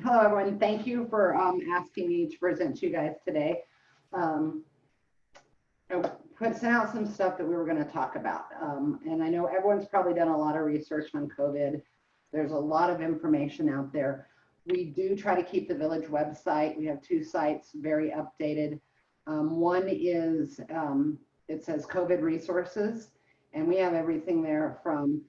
Hello, everyone. Thank you for asking me to present to you guys today. I sent out some stuff that we were going to talk about. And I know everyone's probably done a lot of research on COVID. There's a lot of information out there. We do try to keep the Village website. We have 2 sites, very updated. One is, it says COVID resources, and we have everything there from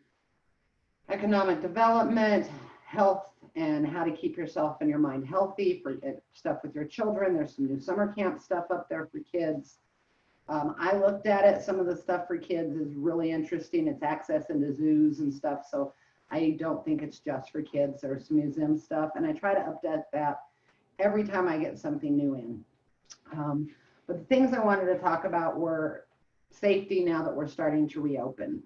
economic development, health, and how to keep yourself and your mind healthy for stuff with your children. There's some new summer camp stuff up there for kids. I looked at it. Some of the stuff for kids is really interesting. It's access into zoos and stuff. So I don't think it's just for kids. There's some museum stuff, and I try to update that every time I get something new in. But the things I wanted to talk about were safety now that we're starting to reopen.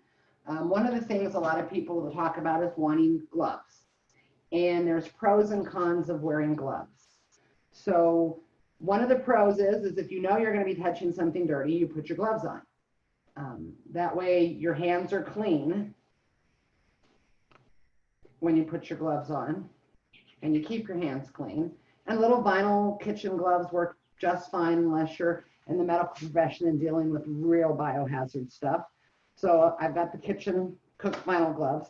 One of the things a lot of people will talk about is wanting gloves. And there's pros and cons of wearing gloves. So one of the pros is if you know you're going to be touching something dirty, you put your gloves on. That way your hands are clean when you put your gloves on, and you keep your hands clean. And little vinyl kitchen gloves work just fine unless you're in the medical profession and dealing with real biohazard stuff. So I've got the kitchen cooked vinyl gloves.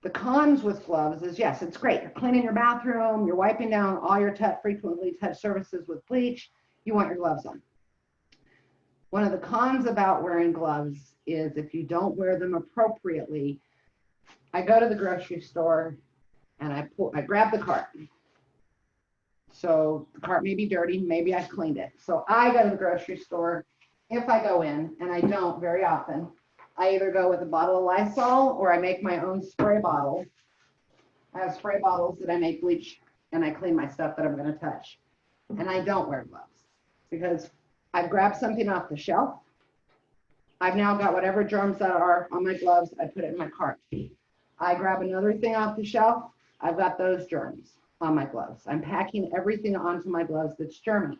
The cons with gloves is, yes, it's great. You're cleaning your bathroom, you're wiping down all your frequently touched surfaces with bleach, you want your gloves on. One of the cons about wearing gloves is if you don't wear them appropriately. I go to the grocery store and I grab the cart. So the cart may be dirty, maybe I cleaned it. So I go to the grocery store. If I go in, and I don't very often, I either go with a bottle of Lysol or I make my own spray bottle. I have spray bottles that I make bleach and I clean my stuff that I'm going to touch. And I don't wear gloves because I've grabbed something off the shelf. I've now got whatever germs that are on my gloves, I put it in my cart. I grab another thing off the shelf, I've got those germs on my gloves. I'm packing everything onto my gloves that's germy.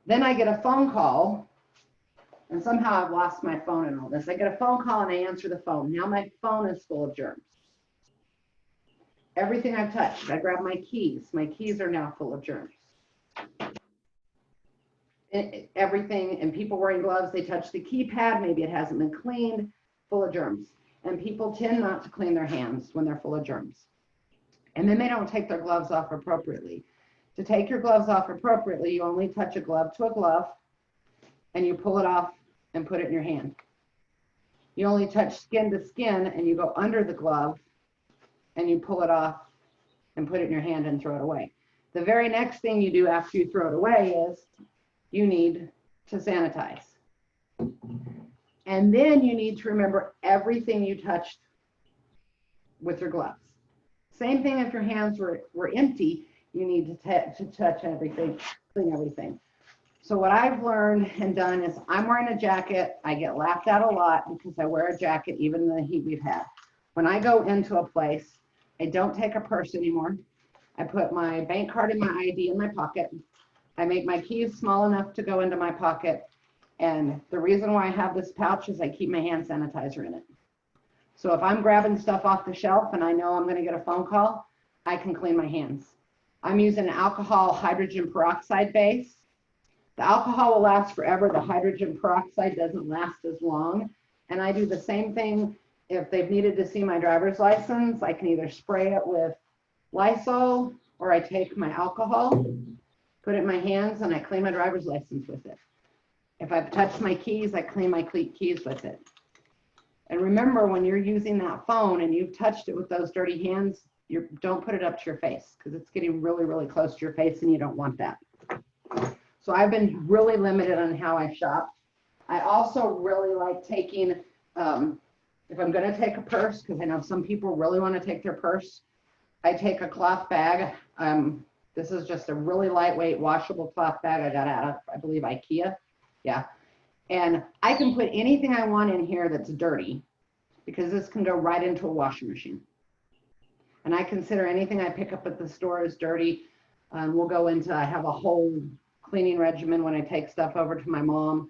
Then I get a phone call. And somehow I've lost my phone in all this. I get a phone call and I answer the phone. Now my phone is full of germs. Everything I've touched, I grab my keys. My keys are now full of germs. Everything, and people wearing gloves, they touch the keypad. Maybe it hasn't been cleaned, full of germs. And people tend not to clean their hands when they're full of germs. And then they don't take their gloves off appropriately. To take your gloves off appropriately, you only touch a glove to a glove, and you pull it off and put it in your hand. You only touch skin to skin, and you go under the glove and you pull it off and put it in your hand and throw it away. The very next thing you do after you throw it away is you need to sanitize. And then you need to remember everything you touched with your gloves. Same thing if your hands were empty, you need to touch everything, clean everything. So what I've learned and done is I'm wearing a jacket. I get laughed at a lot because I wear a jacket even in the heat we've had. When I go into a place, I don't take a purse anymore. I put my bank card and my ID in my pocket. I make my keys small enough to go into my pocket. And the reason why I have this pouch is I keep my hand sanitizer in it. So if I'm grabbing stuff off the shelf and I know I'm going to get a phone call, I can clean my hands. I'm using alcohol hydrogen peroxide base. The alcohol will last forever. The hydrogen peroxide doesn't last as long. And I do the same thing if they've needed to see my driver's license. I can either spray it with Lysol or I take my alcohol, put it in my hands, and I clean my driver's license with it. If I've touched my keys, I clean my keys with it. And remember, when you're using that phone and you've touched it with those dirty hands, don't put it up to your face because it's getting really, really close to your face and you don't want that. So I've been really limited on how I shop. I also really like taking, if I'm going to take a purse, because I know some people really want to take their purse, I take a cloth bag. This is just a really lightweight washable cloth bag I got out of, I believe, IKEA. Yeah. And I can put anything I want in here that's dirty because this can go right into a washing machine. And I consider anything I pick up at the store as dirty. We'll go into, I have a whole cleaning regimen when I take stuff over to my mom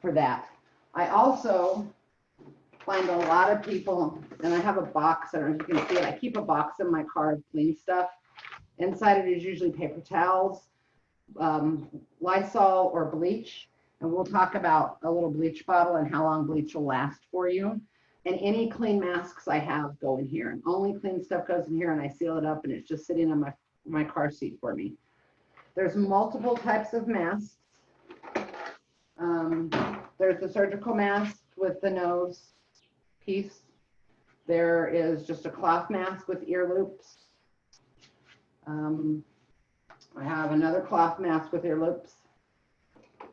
for that. I also find a lot of people, and I have a box, I don't know if you can see it, I keep a box in my car of clean stuff. Inside it is usually paper towels, Lysol or bleach, and we'll talk about a little bleach bottle and how long bleach will last for you. And any clean masks I have go in here, and only clean stuff goes in here, and I seal it up, and it's just sitting on my car seat for me. There's multiple types of masks. There's the surgical mask with the nose piece. There is just a cloth mask with ear loops. I have another cloth mask with ear loops.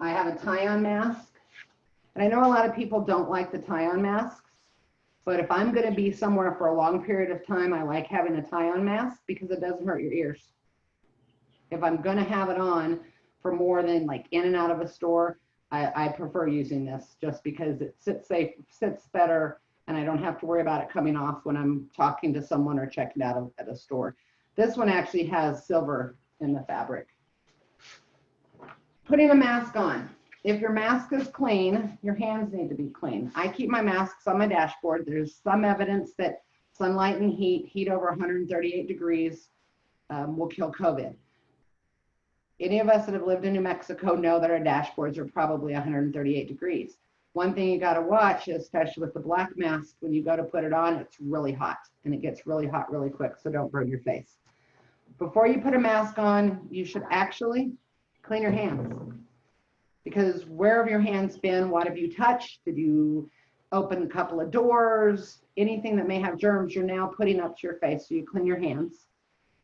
I have a tie-on mask. And I know a lot of people don't like the tie-on masks, but if I'm going to be somewhere for a long period of time, I like having a tie-on mask because it doesn't hurt your ears. If I'm going to have it on for more than like in and out of a store, I prefer using this just because it sits better, and I don't have to worry about it coming off when I'm talking to someone or checking out at a store. This one actually has silver in the fabric. Putting a mask on. If your mask is clean, your hands need to be clean. I keep my masks on my dashboard. There's some evidence that sunlight and heat over 138 degrees will kill COVID. Any of us that have lived in New Mexico know that our dashboards are probably 138 degrees. One thing you got to watch, especially with the black mask, when you go to put it on, it's really hot, and it gets really hot really quick, so don't burn your face. Before you put a mask on, you should actually clean your hands, because where have your hands been? What have you touched? Did you open a couple of doors? Anything that may have germs, you're now putting up to your face, so you clean your hands.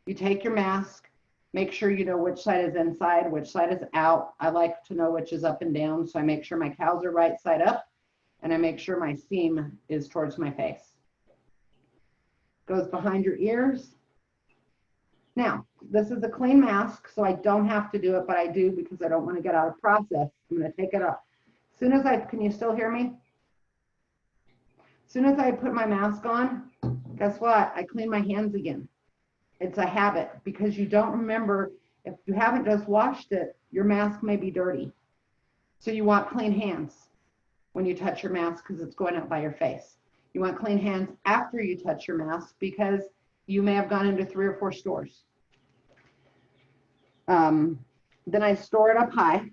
You take your mask. Make sure you know which side is inside, which side is out. I like to know which is up and down, so I make sure my cowls are right side up, and I make sure my seam is towards my face. Goes behind your ears. Now, this is a clean mask, so I don't have to do it, but I do because I don't want to get out of process. I'm going to take it off. As soon as can you still hear me? As soon as I put my mask on, guess what? I clean my hands again. It's a habit because you don't remember, if you haven't just washed it, your mask may be dirty. So you want clean hands when you touch your mask because it's going up by your face. You want clean hands after you touch your mask because you may have gone into 3 or 4 stores. Then I store it up high,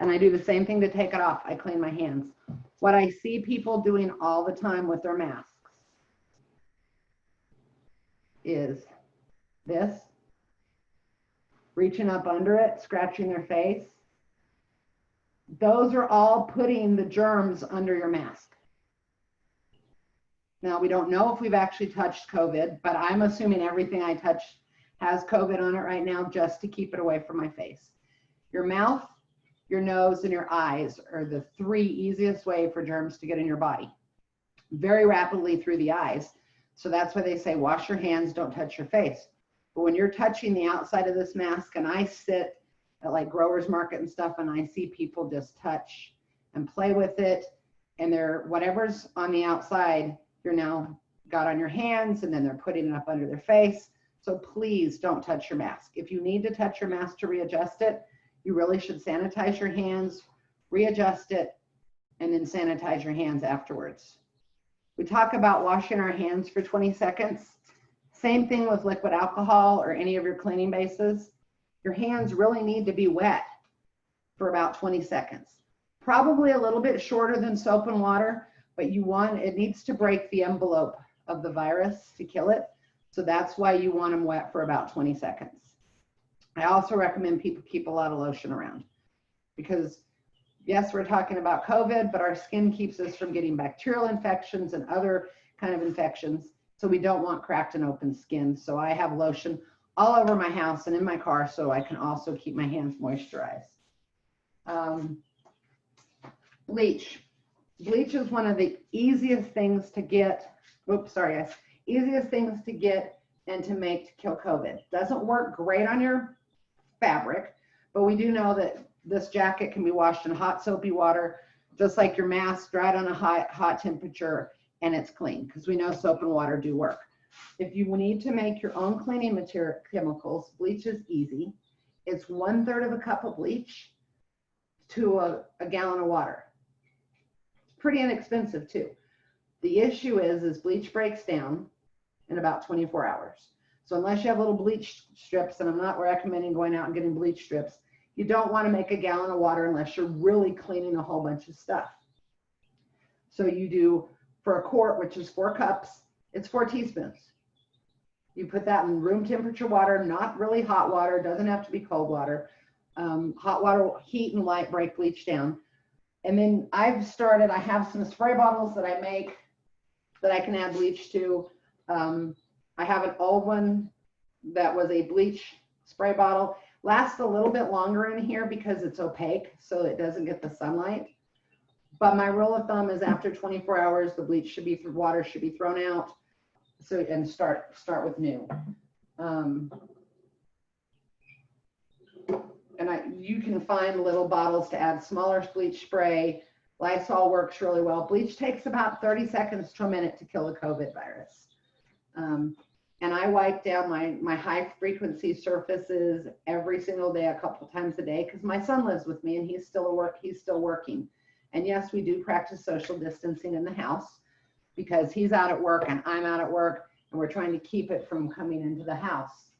and I do the same thing to take it off. I clean my hands. What I see people doing all the time with their masks is this, reaching up under it, scratching their face. Those are all putting the germs under your mask. Now, we don't know if we've actually touched COVID, but I'm assuming everything I touch has COVID on it right now just to keep it away from my face. Your mouth, your nose, and your eyes are the 3 easiest way for germs to get in your body. Very rapidly through the eyes. So that's why they say wash your hands, don't touch your face. But when you're touching the outside of this mask, and I sit at like growers market and stuff, and I see people just touch and play with it, and they're whatever's on the outside, you're now got on your hands, and then they're putting it up under their face. So please don't touch your mask. If you need to touch your mask to readjust it, you really should sanitize your hands, readjust it, and then sanitize your hands afterwards. We talk about washing our hands for 20 seconds. Same thing with liquid alcohol or any of your cleaning bases. Your hands really need to be wet for about 20 seconds. Probably a little bit shorter than soap and water, but it needs to break the envelope of the virus to kill it. So that's why you want them wet for about 20 seconds. I also recommend people keep a lot of lotion around because yes, we're talking about COVID, but our skin keeps us from getting bacterial infections and other kind of infections. So we don't want cracked and open skin. So I have lotion all over my house and in my car so I can also keep my hands moisturized. Bleach. Bleach is one of the easiest things to get. Oops, sorry guys. Easiest things to get and to make to kill COVID. Doesn't work great on your fabric, but we do know that this jacket can be washed in hot soapy water, just like your mask, dried on a hot temperature, and it's clean because we know soap and water do work. If you need to make your own cleaning material chemicals, bleach is easy. It's 1/3 of a cup of bleach to a gallon of water. It's pretty inexpensive too. The issue is bleach breaks down in about 24 hours. So unless you have little bleach strips, and I'm not recommending going out and getting bleach strips, you don't want to make a gallon of water unless you're really cleaning a whole bunch of stuff. So you do, for a quart, which is 4 cups, it's 4 teaspoons. You put that in room temperature water, not really hot water, doesn't have to be cold water. Hot water, heat and light break bleach down. And then I have some spray bottles that I make that I can add bleach to. I have an old one that was a bleach spray bottle. Lasts a little bit longer in here because it's opaque, so it doesn't get the sunlight. But my rule of thumb is after 24 hours, the bleach water should be thrown out. So, and start with new. You can find little bottles to add smaller bleach spray. Lysol works really well. Bleach takes about 30 seconds to a minute to kill the COVID virus. And I wipe down my high frequency surfaces every single day, a couple times a day, because my son lives with me and he's still working. And yes, we do practice social distancing in the house because he's out at work and I'm out at work, and we're trying to keep it from coming into the house.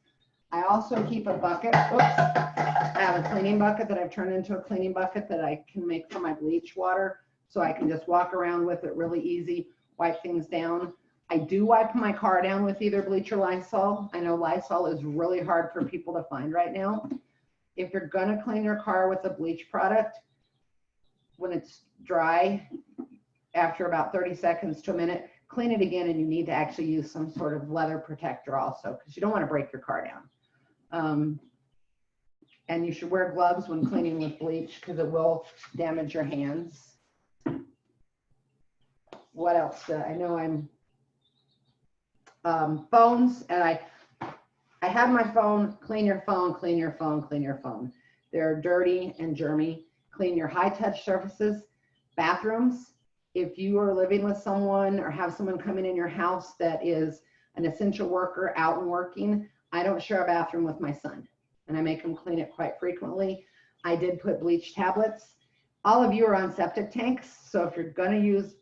I also keep a bucket. Oops. I have a cleaning bucket that I've turned into a cleaning bucket that I can make for my bleach water. So I can just walk around with it really easy, wipe things down. I do wipe my car down with either bleach or Lysol. I know Lysol is really hard for people to find right now. If you're gonna clean your car with a bleach product, when it's dry, after about 30 seconds to a minute, clean it again, and you need to actually use some sort of leather protector also, because you don't want to break your car down. And you should wear gloves when cleaning with bleach because it will damage your hands. What else? I know phones, and I have my phone. Clean your phone, clean your phone, clean your phone. They're dirty and germy. Clean your high touch surfaces. Bathrooms, if you are living with someone or have someone coming in your house that is an essential worker out and working, I don't share a bathroom with my son, and I make him clean it quite frequently. I did put bleach tablets. All of you are on septic tanks, so if you're going to use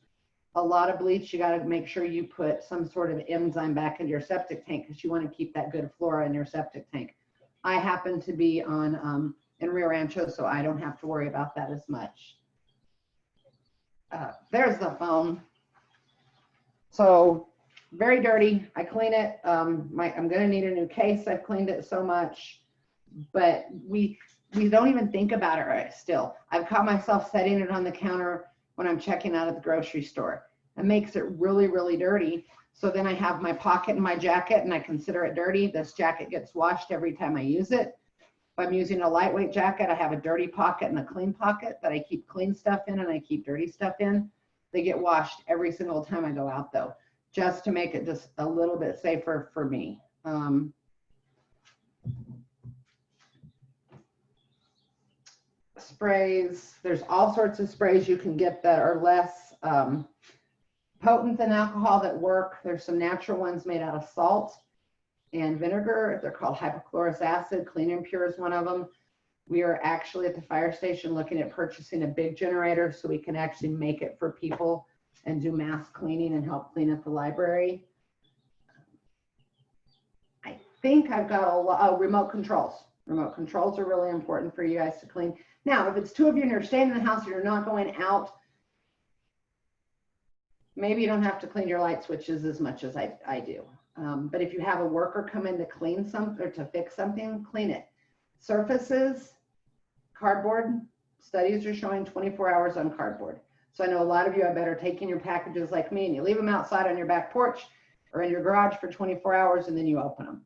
a lot of bleach, you got to make sure you put some sort of enzyme back into your septic tank because you want to keep that good flora in your septic tank. I happen to be on in Rio Rancho, so I don't have to worry about that as much. There's the phone. So very dirty. I clean it. I'm going to need a new case. I've cleaned it so much, but we don't even think about it right still. I've caught myself setting it on the counter when I'm checking out at the grocery store. It makes it really, really dirty. So then I have my pocket in my jacket and I consider it dirty. This jacket gets washed every time I use it. If I'm using a lightweight jacket, I have a dirty pocket and a clean pocket that I keep clean stuff in and I keep dirty stuff in. They get washed every single time I go out though, just to make it just a little bit safer for me. Sprays, there's all sorts of sprays you can get that are less potent than alcohol that work. There's some natural ones made out of salt and vinegar. They're called hypochlorous acid. Clean and Pure is one of them. We are actually at the fire station looking at purchasing a big generator so we can actually make it for people and do mass cleaning and help clean up the library. I think I've got a lot. Remote controls. Remote controls are really important for you guys to clean. Now, if it's 2 of you and you're staying in the house and you're not going out, maybe you don't have to clean your light switches as much as I do. But if you have a worker come in to clean something or to fix something, clean it. Surfaces, cardboard, studies are showing 24 hours on cardboard. So I know a lot of you, I bet, are taking your packages like me and you leave them outside on your back porch or in your garage for 24 hours and then you open them.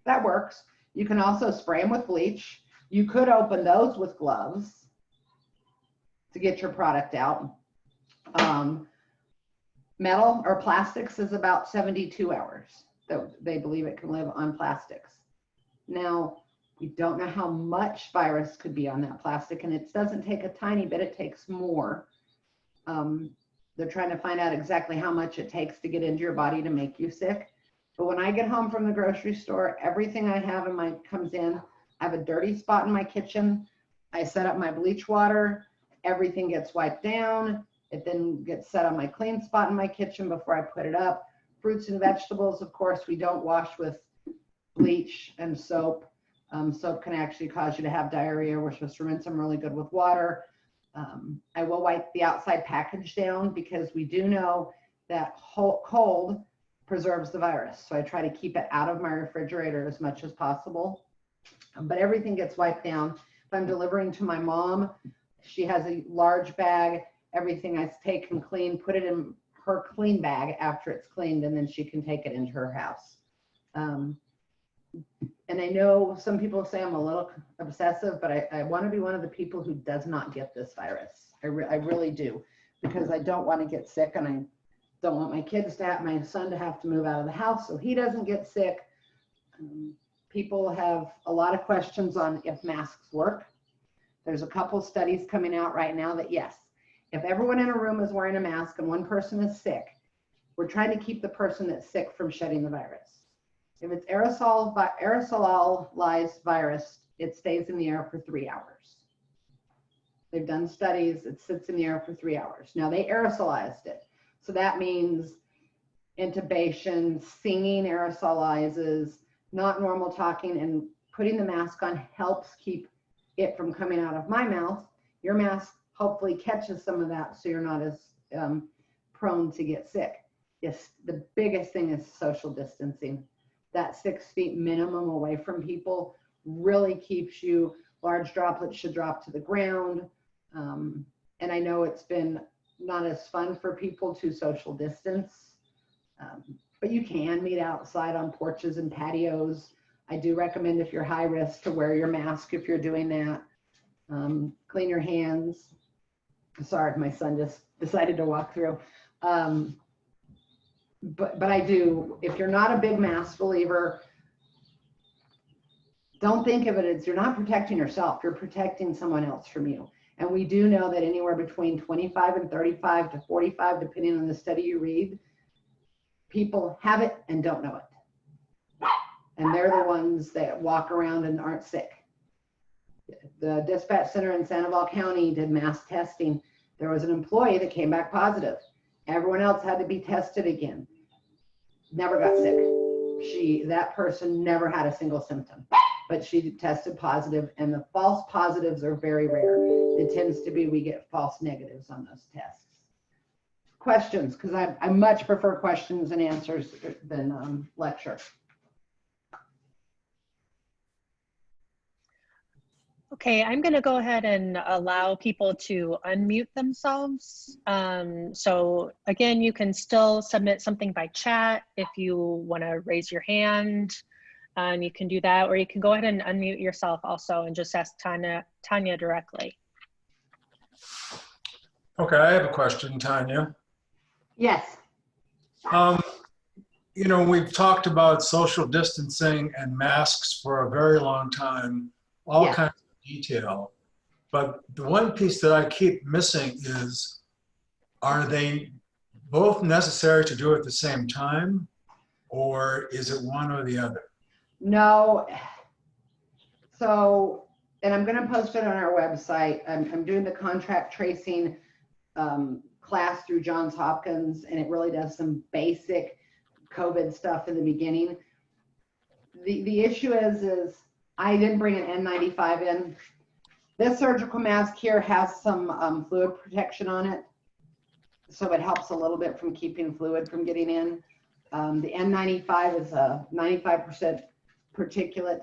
That works. You can also spray them with bleach. You could open those with gloves to get your product out. Metal or plastics is about 72 hours. They believe it can live on plastics. Now, we don't know how much virus could be on that plastic, and it doesn't take a tiny bit, it takes more. They're trying to find out exactly how much it takes to get into your body to make you sick. But when I get home from the grocery store, everything I have in my comes in. I have a dirty spot in my kitchen. I set up my bleach water. Everything gets wiped down. It then gets set on my clean spot in my kitchen before I put it up. Fruits and vegetables, of course, we don't wash with bleach and soap. Soap can actually cause you to have diarrhea. We're supposed to rinse them really good with water. I will wipe the outside package down because we do know that cold preserves the virus. So I try to keep it out of my refrigerator as much as possible. But everything gets wiped down. If I'm delivering to my mom, she has a large bag. Everything I take and clean, put it in her clean bag after it's cleaned, and then she can take it into her house. And I know some people say I'm a little obsessive, but I want to be one of the people who does not get this virus. I really do, because I don't want to get sick, and I don't want my son to have to move out of the house so he doesn't get sick. People have a lot of questions on if masks work. There's a couple studies coming out right now that yes, if everyone in a room is wearing a mask and one person is sick, we're trying to keep the person that's sick from shedding the virus. If it's aerosolized virus, it stays in the air for 3 hours. They've done studies, it sits in the air for 3 hours. Now they aerosolized it. So that means intubation, singing aerosolizes, not normal talking, and putting the mask on helps keep it from coming out of my mouth. Your mask hopefully catches some of that so you're not as prone to get sick. Yes, the biggest thing is social distancing. That 6 feet minimum away from people really keeps you. Large droplets should drop to the ground. And I know it's been not as fun for people to social distance, but you can meet outside on porches and patios. I do recommend, if you're high risk, to wear your mask if you're doing that. Clean your hands. Sorry, my son just decided to walk through. But I do, if you're not a big mask believer, don't think of it as you're not protecting yourself, you're protecting someone else from you. And we do know that anywhere between 25 and 35 to 45, depending on the study you read, people have it and don't know it. And they're the ones that walk around and aren't sick. The dispatch center in Sandoval County did mass testing. There was an employee that came back positive. Everyone else had to be tested again. Never got sick. That person never had a single symptom, but she tested positive, and the false positives are very rare. It tends to be we get false negatives on those tests. Questions, because I much prefer questions and answers than lecture. Okay, I'm going to go ahead and allow people to unmute themselves. So again, you can still submit something by chat if you want to raise your hand. You can do that, or you can go ahead and unmute yourself also and just ask Tanya directly. Okay, I have a question, Tanya. Yes. You know, we've talked about social distancing and masks for a very long time, all Yes. kinds of detail. But the one piece that I keep missing is, are they both necessary to do at the same time, or is it one or the other? No. So, and I'm going to post it on our website. I'm doing the contract tracing class through Johns Hopkins, and it really does some basic COVID stuff in the beginning. The issue is I didn't bring an N95 in. This surgical mask here has some fluid protection on it, so it helps a little bit from keeping fluid from getting in. The N95 is a 95% particulate.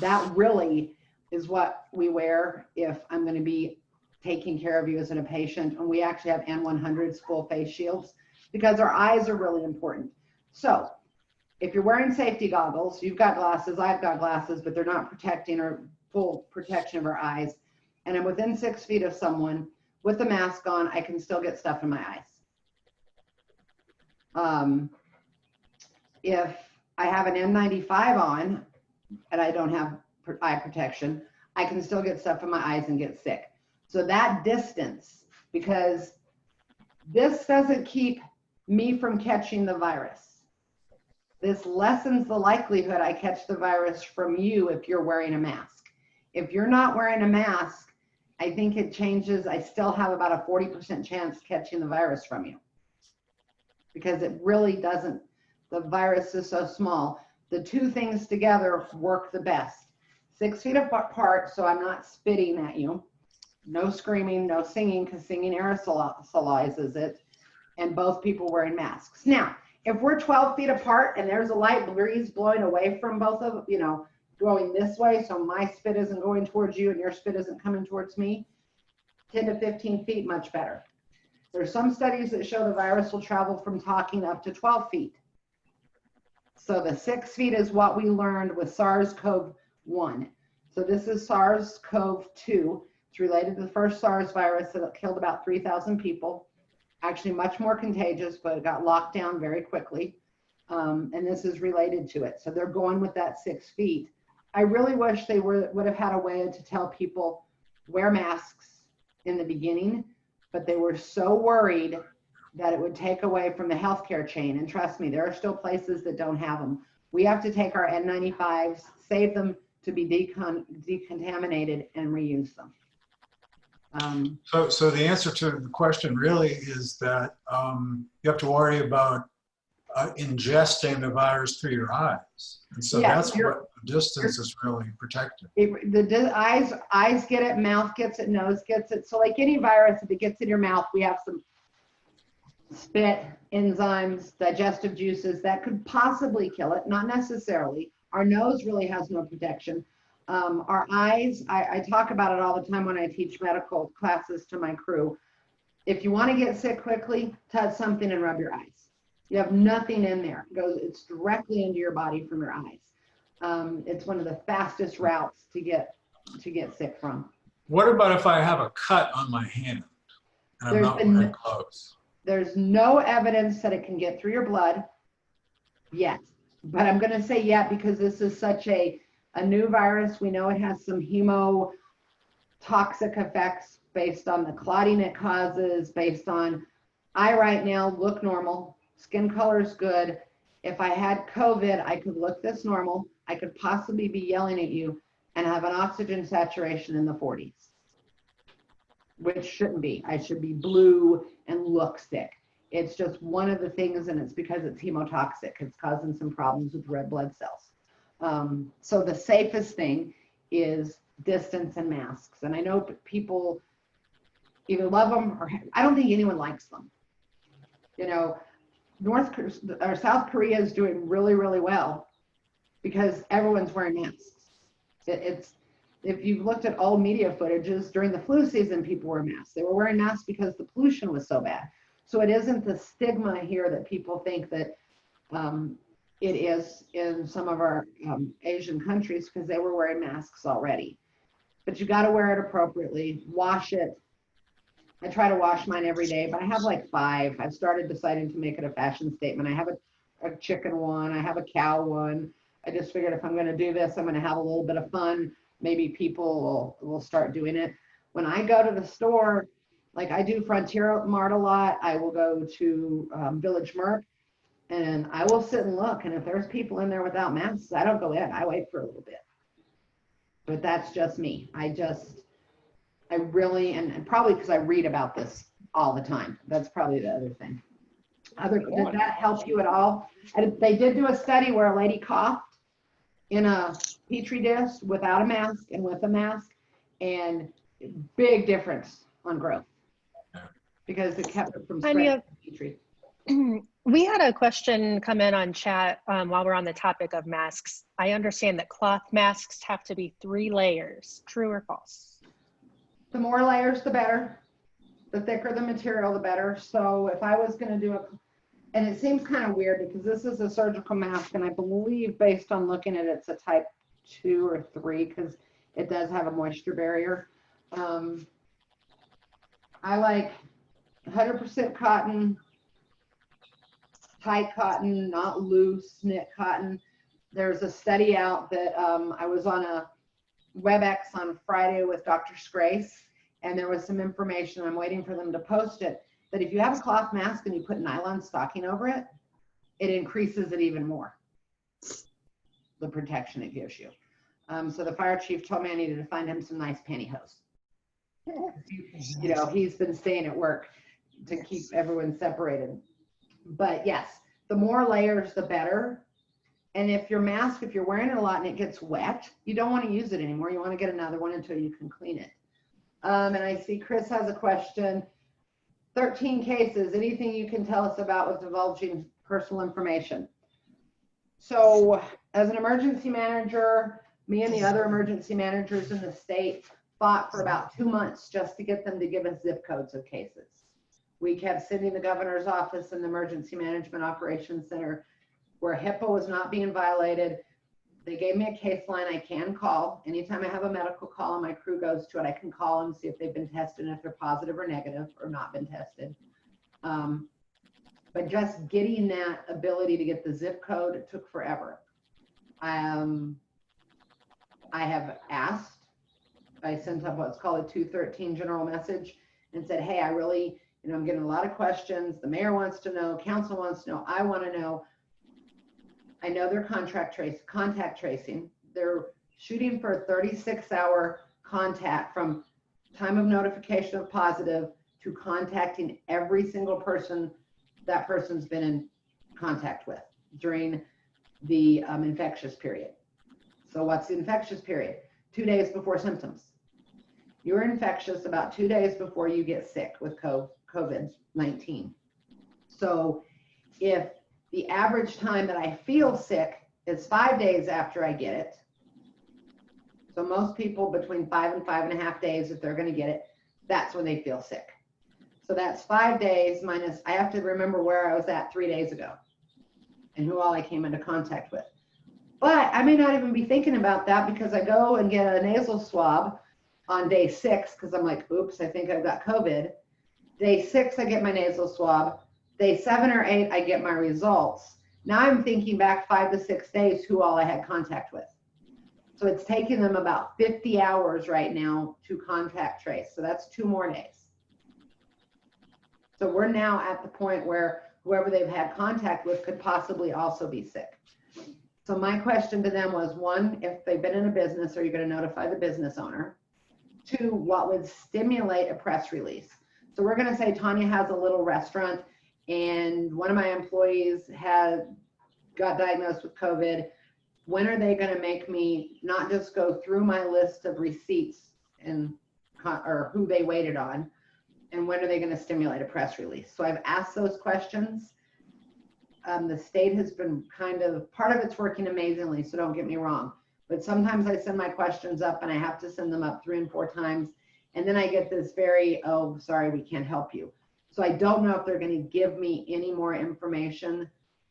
That really is what we wear if I'm going to be taking care of you as a patient. And we actually have N100s, full face shields, because our eyes are really important. So if you're wearing safety goggles, you've got glasses, I've got glasses, but they're not protecting or full protection of our eyes, and I'm within 6 feet of someone with the mask on, I can still get stuff in my eyes. If I have an N95 on and I don't have eye protection, I can still get stuff in my eyes and get sick. So that distance, because this doesn't keep me from catching the virus. This lessens the likelihood I catch the virus from you if you're wearing a mask. If you're not wearing a mask I think it changes. I still have about a 40% chance catching the virus from you because it really doesn't, the virus is so small. The two things together work the best. 6 feet apart, so I'm not spitting at you. No screaming, no singing, because singing aerosolizes it, and both people wearing masks. Now, if we're 12 feet apart and there's a light breeze blowing away from both of, going this way, so my spit isn't going towards you and your spit isn't coming towards me, 10 to 15 feet, much better. There's some studies that show the virus will travel from talking up to 12 feet. So the 6 feet is what we learned with SARS-CoV-1. So this is SARS-CoV-2. It's related to the first SARS virus that killed about 3,000 people. Actually much more contagious, but it got locked down very quickly. And this is related to it. So they're going with that 6 feet. I really wish they would have had a way to tell people wear masks in the beginning, but they were so worried that it would take away from the healthcare chain. And trust me, there are still places that don't have them. We have to take our N95s, save them to be decontaminated, and reuse them. So the answer to the question really is that you have to worry about ingesting the virus through your eyes. And so Yeah, that's what the distance is really protected. The eyes get it, mouth gets it, nose gets it. So like any virus, if it gets in your mouth, we have some spit, enzymes, digestive juices that could possibly kill it, not necessarily. Our nose really has no protection. Our eyes, I talk about it all the time when I teach medical classes to my crew. If you want to get sick quickly, touch something and rub your eyes. You have nothing in there. It's directly into your body from your eyes. It's one of the fastest routes to get sick from. What about if I have a cut on my hand and I'm not wearing gloves? There's no evidence that it can get through your blood yet. But I'm going to say yet because this is such a new virus. We know it has some hemotoxic effects based on the clotting it causes, based on, I right now look normal, skin color is good. If I had COVID, I could look this normal. I could possibly be yelling at you and have an oxygen saturation in the 40s, which shouldn't be. I should be blue and look sick. It's just one of the things, and it's because it's hemotoxic. It's causing some problems with red blood cells. So the safest thing is distance and masks. And I know people either love them or I don't think anyone likes them. South Korea is doing really, really well because everyone's wearing masks. If you've looked at old media footages during the flu season, people wore masks. They were wearing masks because the pollution was so bad. So it isn't the stigma here that people think that it is in some of our Asian countries because they were wearing masks already. But you got to wear it appropriately. Wash it. I try to wash mine every day, but I have like 5. I've started deciding to make it a fashion statement. I have a chicken one. I have a cow one. I just figured if I'm going to do this, I'm going to have a little bit of fun. Maybe people will start doing it. When I go to the store, like I do Frontier Mart a lot, I will go to Village Merc and I will sit and look. And if there's people in there without masks, I don't go in. I wait for a little bit. But that's just me. I really, and probably because I read about this all the time. That's probably the other thing. Did that help you at all? They did do a study where a lady coughed in a Petri dish without a mask and with a mask, and big difference on growth because it kept it from spreading Tanya, Petri. we had a question come in on chat while we're on the topic of masks. I understand that cloth masks have to be 3 layers. True or false? The more layers, the better. The thicker the material, the better. So if I was going to do and it seems kind of weird because this is a surgical mask, and I believe based on looking at it, it's a type 2 or 3 because it does have a moisture barrier. I like 100% cotton, tight cotton, not loose knit cotton. There's a study out that I was on a WebEx on Friday with Dr. Scrace, and there was some information, I'm waiting for them to post it, that if you have a cloth mask and you put nylon stocking over it, it increases it even more, the protection it gives you. So the fire chief told me I needed to find him some nice pantyhose. You know, he's been staying at work to keep everyone separated. But yes, the more layers, the better. And if your mask, if you're wearing it a lot and it gets wet, you don't want to use it anymore. You want to get another one until you can clean it. And I see Chris has a question. 13 cases, anything you can tell us about with divulging personal information? So as an emergency manager, me and the other emergency managers in the state fought for about 2 months just to get them to give us zip codes of cases. We kept sending the governor's office and the Emergency Management Operations Center where HIPAA was not being violated. They gave me a case line I can call. Anytime I have a medical call and my crew goes to it, I can call them, see if they've been tested and if they're positive or negative or not been tested. But just getting that ability to get the zip code, it took forever. I have asked, I sent up what's called a 213 general message and said, hey, I really, you know, I'm getting a lot of questions. The mayor wants to know, council wants to know, I want to know. I know they're contact tracing. They're shooting for a 36-hour contact from time of notification of positive to contacting every single person that person's been in contact with during the infectious period. So what's the infectious period? 2 days before symptoms. You're infectious about 2 days before you get sick with COVID-19. So if the average time that I feel sick is 5 days after I get it. So most people between 5 and 5.5 days, if they're going to get it, that's when they feel sick. So that's 5 days minus, I have to remember where I was at 3 days ago and who all I came into contact with. But I may not even be thinking about that because I go and get a nasal swab on day 6 because I'm like, oops, I think I've got COVID. Day 6, I get my nasal swab. Day 7 or 8, I get my results. Now I'm thinking back 5 to 6 days who all I had contact with. So it's taking them about 50 hours right now to contact trace. So that's 2 more days. So we're now at the point where whoever they've had contact with could possibly also be sick. So my question to them was, 1, if they've been in a business, are you going to notify the business owner? 2, what would stimulate a press release? So we're going to say Tanya has a little restaurant and one of my employees got diagnosed with COVID. When are they going to make me not just go through my list of receipts or who they waited on, and when are they going to stimulate a press release? So I've asked those questions. The state has been part of it's working amazingly, so don't get me wrong. But sometimes I send my questions up and I have to send them up 3 and 4 times. And then I get this oh, sorry, we can't help you. So I don't know if they're going to give me any more information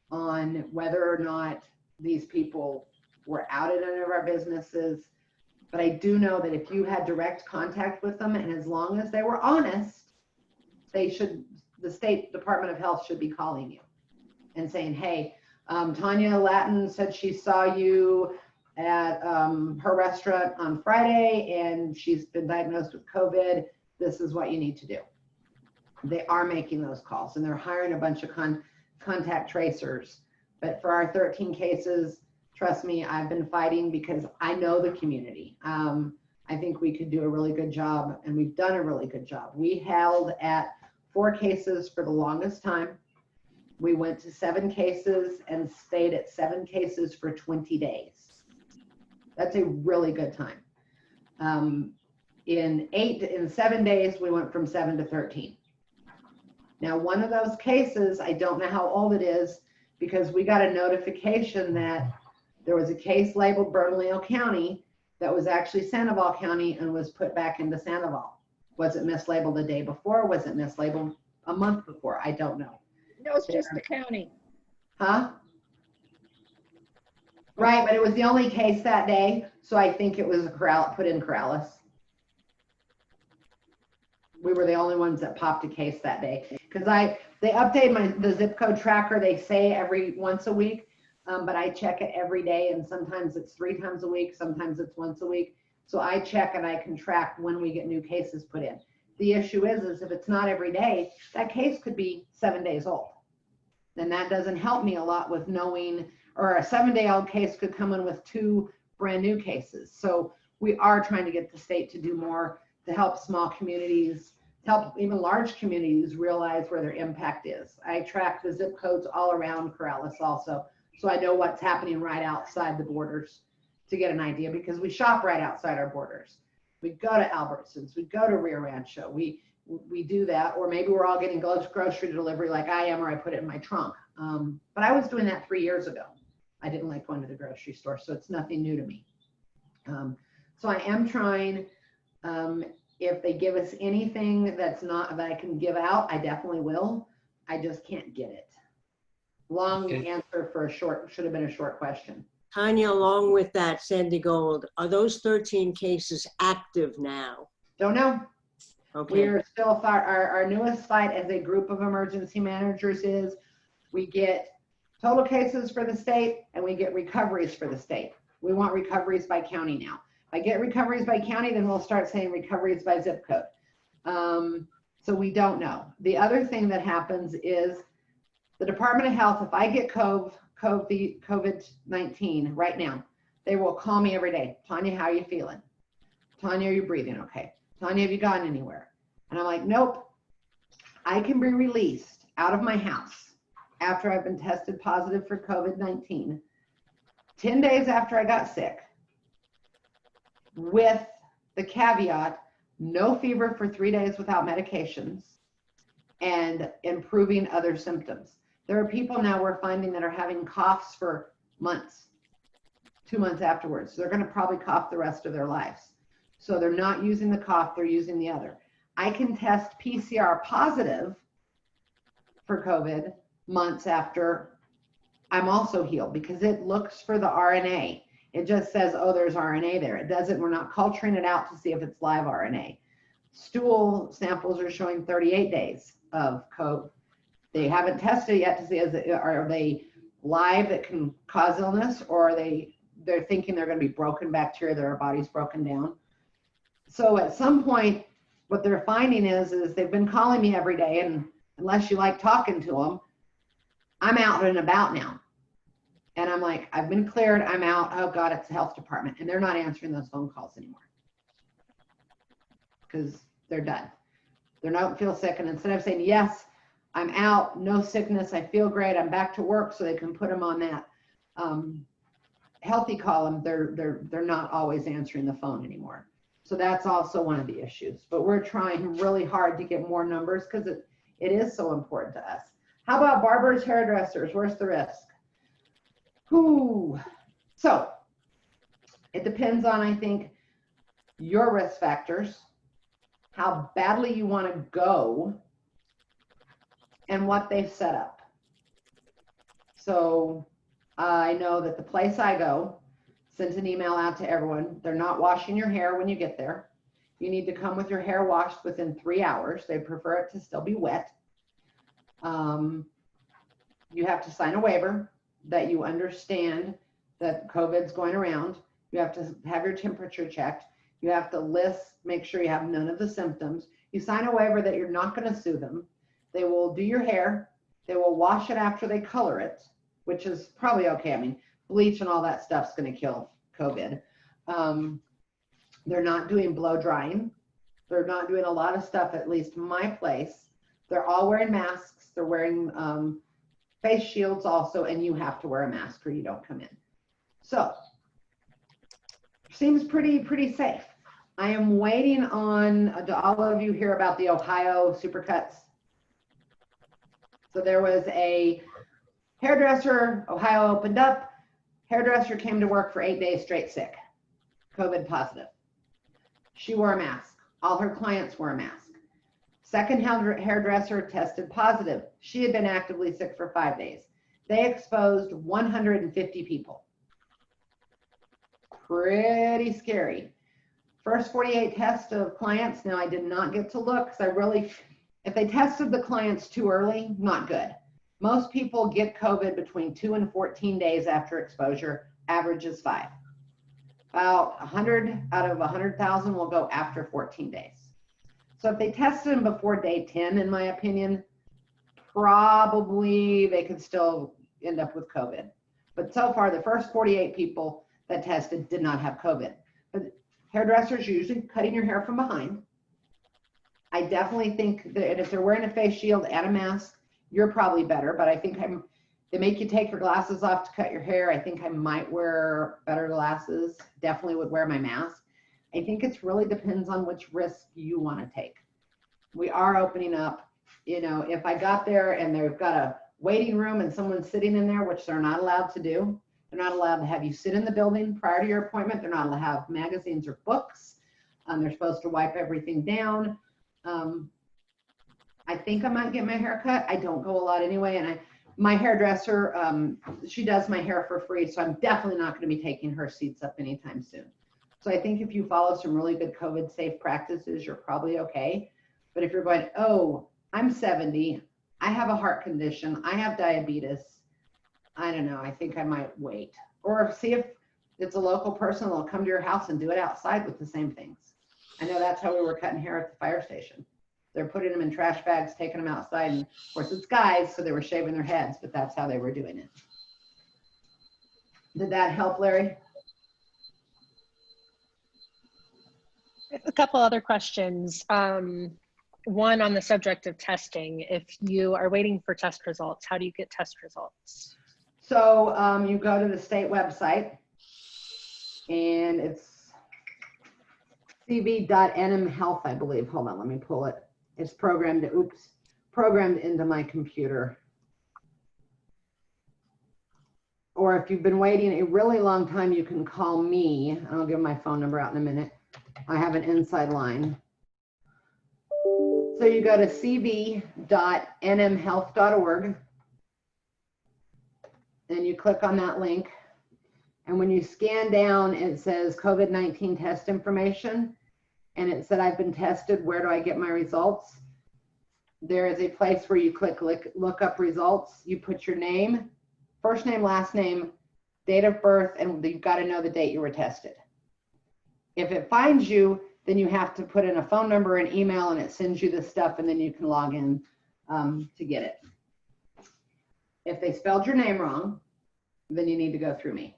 on whether or not these people were out at any of our businesses. But I do know that if you had direct contact with them, and as long as they were honest, the State Department of Health should be calling you and saying, hey, Tanya Lattin said she saw you at her restaurant on Friday and she's been diagnosed with COVID. This is what you need to do. They are making those calls and they're hiring a bunch of contact tracers. But for our 13 cases, trust me, I've been fighting because I know the community. I think we could do a really good job, and we've done a really good job. We held at 4 cases for the longest time. We went to 7 cases and stayed at 7 cases for 20 days. That's a really good time. In 7 days, we went from 7 to 13. Now, one of those cases, I don't know how old it is because we got a notification that there was a case labeled Bernalillo County that was actually Sandoval County and was put back into Sandoval. Was it mislabeled the day before? Was it mislabeled a month before? I don't know. No, it's just the county. Huh? Right, but it was the only case that day, so I think it was put in Corrales. We were the only ones that popped a case that day because they update the zip code tracker. They say every once a week, but I check it every day, and sometimes it's 3 times a week, sometimes it's once a week. So I check and I can track when we get new cases put in. The issue is if it's not every day, that case could be 7 days old. Then that doesn't help me a lot with knowing, or a 7-day-old case could come in with 2 brand new cases. So we are trying to get the state to do more to help small communities, to help even large communities realize where their impact is. I track the zip codes all around Corrales also, so I know what's happening right outside the borders to get an idea, because we shop right outside our borders. We go to Albertsons, we go to Rio Rancho, we do that, or maybe we're all getting grocery delivery like I am, or I put it in my trunk. But I was doing that 3 years ago. I didn't like going to the grocery store, so it's nothing new to me. So I am trying, if they give us anything that's not, that I can give out, I definitely will. I just can't get it. Long answer for a short, should have been a short question. Tanya, along with that, Sandy Gold, are those 13 cases active now? Don't know. Okay. We're still, our newest fight as a group of emergency managers is we get total cases for the state and we get recoveries for the state. We want recoveries by county now. If I get recoveries by county, then we'll start saying recoveries by zip code. So we don't know. The other thing that happens is the Department of Health, if I get COVID-19 right now, they will call me every day. Tanya, how are you feeling? Tanya, are you breathing okay? Tanya, have you gone anywhere? And I'm like, nope. I can be released out of my house after I've been tested positive for COVID-19, 10 days after I got sick, with the caveat, no fever for 3 days without medications and improving other symptoms. There are people now we're finding that are having coughs for months, 2 months afterwards. They're going to probably cough the rest of their lives. So they're not using the cough, they're using the other. I can test PCR positive for COVID months after I'm also healed, because it looks for the RNA. It just says, oh, there's RNA there. It doesn't, we're not culturing it out to see if it's live RNA. Stool samples are showing 38 days of COVID. They haven't tested yet to see, are they live that can cause illness, or are they're thinking they're going to be broken bacteria that our body's broken down. So at some point, what they're finding is they've been calling me every day, and unless you like talking to them, I'm out and about now. And I'm like, I've been cleared, I'm out. Oh God, it's the health department. And they're not answering those phone calls anymore because they're done. They don't feel sick. And instead of saying, yes, I'm out, no sickness, I feel great, I'm back to work, so they can put them on that healthy column, they're not always answering the phone anymore. So that's also one of the issues. But we're trying really hard to get more numbers because it is so important to us. How about barbers, hairdressers? Where's the risk? So it depends on, I think, your risk factors, how badly you want to go, and what they've set up. So I know that the place I go sent an email out to everyone. They're not washing your hair when you get there. You need to come with your hair washed within 3 hours. They prefer it to still be wet. You have to sign a waiver that you understand that COVID's going around. You have to have your temperature checked. You have to make sure you have none of the symptoms. You sign a waiver that you're not going to sue them. They will do your hair. They will wash it after they color it, which is probably okay. I mean, bleach and all that stuff's going to kill COVID. They're not doing blow drying. They're not doing a lot of stuff, at least my place. They're all wearing masks. They're wearing face shields also, and you have to wear a mask or you don't come in. So seems pretty safe. I am waiting on, do all of you hear about the Ohio supercuts? So there was a hairdresser, Ohio opened up, hairdresser came to work for 8 days straight sick, COVID positive. She wore a mask. All her clients wore a mask. Second hairdresser tested positive. She had been actively sick for 5 days. They exposed 150 people. Pretty scary. First 48 tests of clients. Now I did not get to look because if they tested the clients too early, not good. Most people get COVID between 2 and 14 days after exposure. Average is 5. About 100 out of 100,000 will go after 14 days. So if they tested them before day 10, in my opinion, probably they could still end up with COVID. But so far, the first 48 people that tested did not have COVID. But hairdressers usually cutting your hair from behind. I definitely think that if they're wearing a face shield and a mask, you're probably better, but I think they make you take your glasses off to cut your hair. I think I might wear better glasses. Definitely would wear my mask. I think it's really depends on which risk you want to take. We are opening up, you know, if I got there and they've got a waiting room and someone's sitting in there, which they're not allowed to do. They're not allowed to have you sit in the building prior to your appointment. They're not allowed to have magazines or books. They're supposed to wipe everything down. I think I might get my hair cut. I don't go a lot anyway. And my hairdresser, she does my hair for free. So I'm definitely not going to be taking her seats up anytime soon. So I think if you follow some really good COVID safe practices, you're probably okay. But if you're going, oh, I'm 70, I have a heart condition, I have diabetes, I don't know, I think I might wait. Or see if it's a local person that'll come to your house and do it outside with the same things. I know that's how we were cutting hair at the fire station. They're putting them in trash bags, taking them outside, and of course it's guys, so they were shaving their heads, but that's how they were doing it. Did that help, Larry? A couple other questions. One on the subject of testing. If you are waiting for test results, how do you get test results? So you go to the state website, and it's cv.nmhealth, I believe. Hold on, let me pull it. It's programmed into my computer. Or if you've been waiting a really long time, you can call me, and I'll give my phone number out in a minute. I have an inside line. So you go to cv.nmhealth.org and you click on that link. And when you scan down, it says COVID-19 test information. And it said, I've been tested. Where do I get my results? There is a place where you click look up results. You put your name, first name, last name, date of birth, and you've got to know the date you were tested. If it finds you, then you have to put in a phone number and email, and it sends you the stuff, and then you can log in to get it. If they spelled your name wrong, then you need to go through me.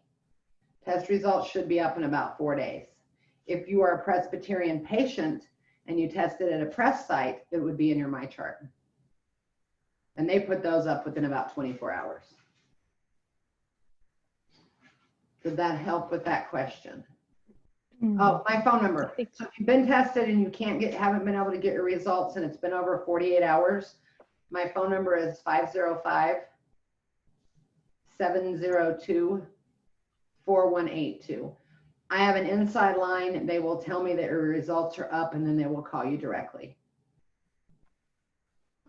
Test results should be up in about 4 days. If you are a Presbyterian patient and you tested at a press site, it would be in your MyChart. And they put those up within about 24 hours. Did that help with that question? Oh, my phone number. So if you've been tested and you haven't been able to get your results and it's been over 48 hours, my phone number is 505-702-4182. I have an inside line. They will tell me that your results are up and then they will call you directly.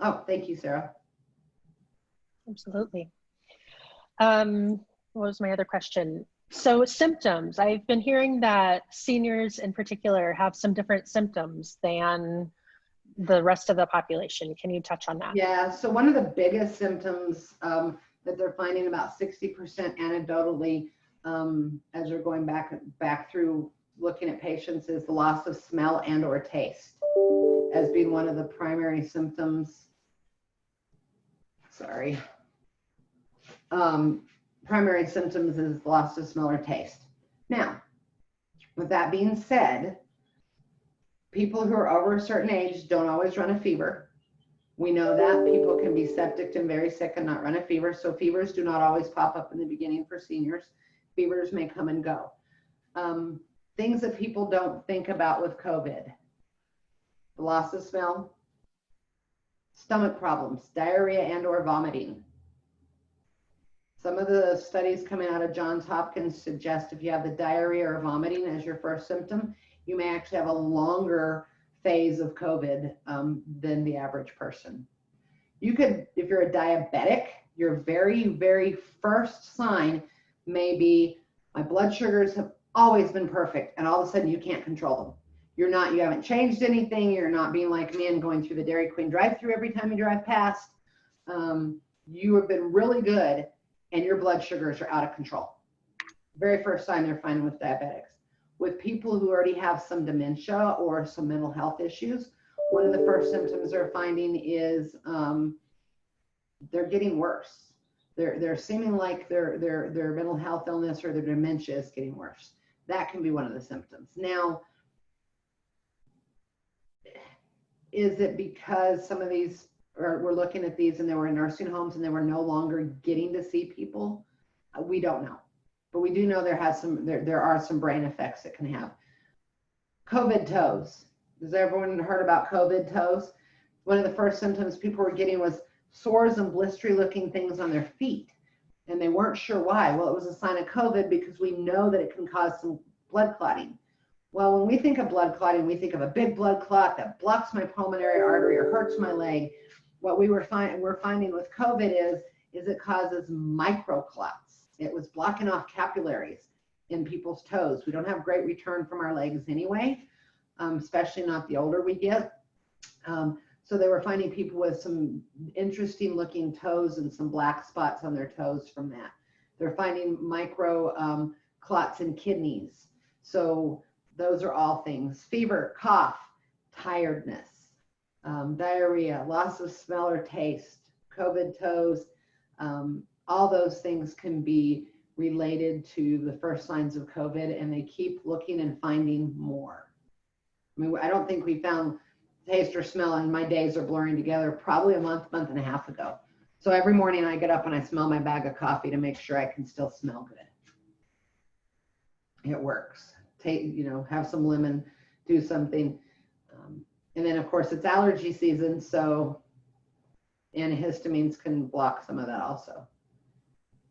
Oh, thank you, Sarah. Absolutely. What was my other question? So symptoms, I've been hearing that seniors in particular have some different symptoms than the rest of the population. Can you touch on that? Yeah, so one of the biggest symptoms that they're finding about 60% anecdotally as they're going back through looking at patients is the loss of smell and or taste as being one of the primary symptoms. Sorry. Primary symptoms is loss of smell or taste. Now, with that being said, people who are over a certain age don't always run a fever. We know that people can be septic and very sick and not run a fever. So fevers do not always pop up in the beginning for seniors. Fevers may come and go. Things that people don't think about with COVID: the loss of smell, stomach problems, diarrhea and or vomiting. Some of the studies coming out of Johns Hopkins suggest if you have the diarrhea or vomiting as your first symptom, you may actually have a longer phase of COVID than the average person. You could, if you're a diabetic, your very, very first sign may be, my blood sugars have always been perfect, and all of a sudden you can't control them. You haven't changed anything. You're not being like me and going through the Dairy Queen drive-through every time you drive past. You have been really good, and your blood sugars are out of control. Very first sign they're finding with diabetics. With people who already have some dementia or some mental health issues, one of the first symptoms they're finding is they're getting worse. They're seeming like their mental health illness or their dementia is getting worse. That can be one of the symptoms. Now, is it because some of these, or we're looking at these and they were in nursing homes and they were no longer getting to see people? We don't know, but we do know there are some brain effects it can have. COVID toes. Has everyone heard about COVID toes? One of the first symptoms people were getting was sores and blistery looking things on their feet. And they weren't sure why. Well, it was a sign of COVID because we know that it can cause some blood clotting. Well, when we think of blood clotting, we think of a big blood clot that blocks my pulmonary artery or hurts my leg. What we're finding with COVID is it causes microclots. It was blocking off capillaries in people's toes. We don't have great return from our legs anyway, especially not the older we get. So they were finding people with some interesting looking toes and some black spots on their toes from that. They're finding micro clots in kidneys. So those are all things. Fever, cough, tiredness, diarrhea, loss of smell or taste, COVID toes. All those things can be related to the first signs of COVID, and they keep looking and finding more. I mean, I don't think we found taste or smell, and my days are blurring together, probably a month and a half ago. So every morning I get up and I smell my bag of coffee to make sure I can still smell good. It works. Have some lemon, do something. And then of course it's allergy season, so antihistamines can block some of that also.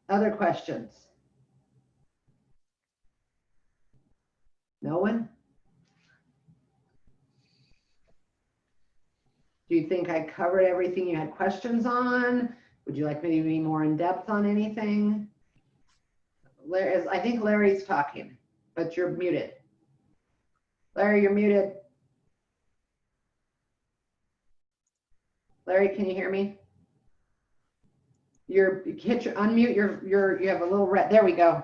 Other questions? No one? Do you think I covered everything you had questions on? Would you like me to be more in depth on anything? I think Larry's talking, but you're muted. Larry, you're muted. Larry, can you hear me? Unmute you have a little red. There we go.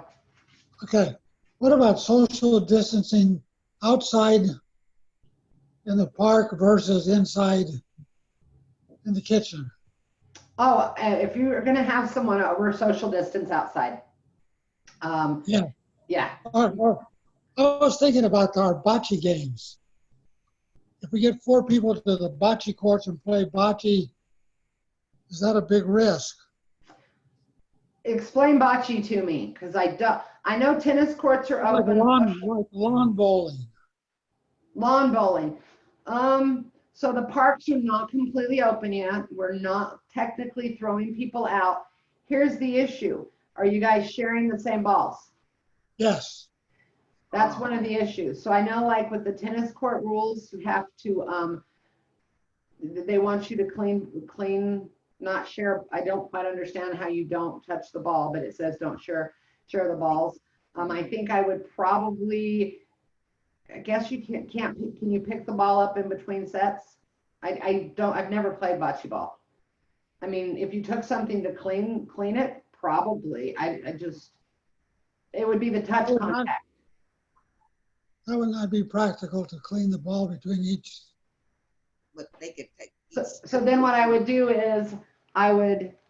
Okay. What about social distancing outside in the park versus inside in the kitchen? Oh, if you're going to have someone over, social distance outside. Yeah. Yeah. Or I was thinking about our bocce games. If we get 4 people to the bocce courts and play bocce, is that a big risk? Explain bocce to me, because I know tennis courts are Like open. lawn bowling. Lawn bowling. So the parks are not completely open yet. We're not technically throwing people out. Here's the issue. Are you guys sharing the same balls? Yes. That's one of the issues. So I know, like with the tennis court rules, you have to, they want you to clean, not share. I don't quite understand how you don't touch the ball, but it says don't share the balls. I think I would probably, I guess you can you pick the ball up in between sets? I've never played bocce ball. I mean, if you took something to clean it, probably. It would be the touch contact. That would not be practical to clean the ball between each. But they could take So then what I would do is I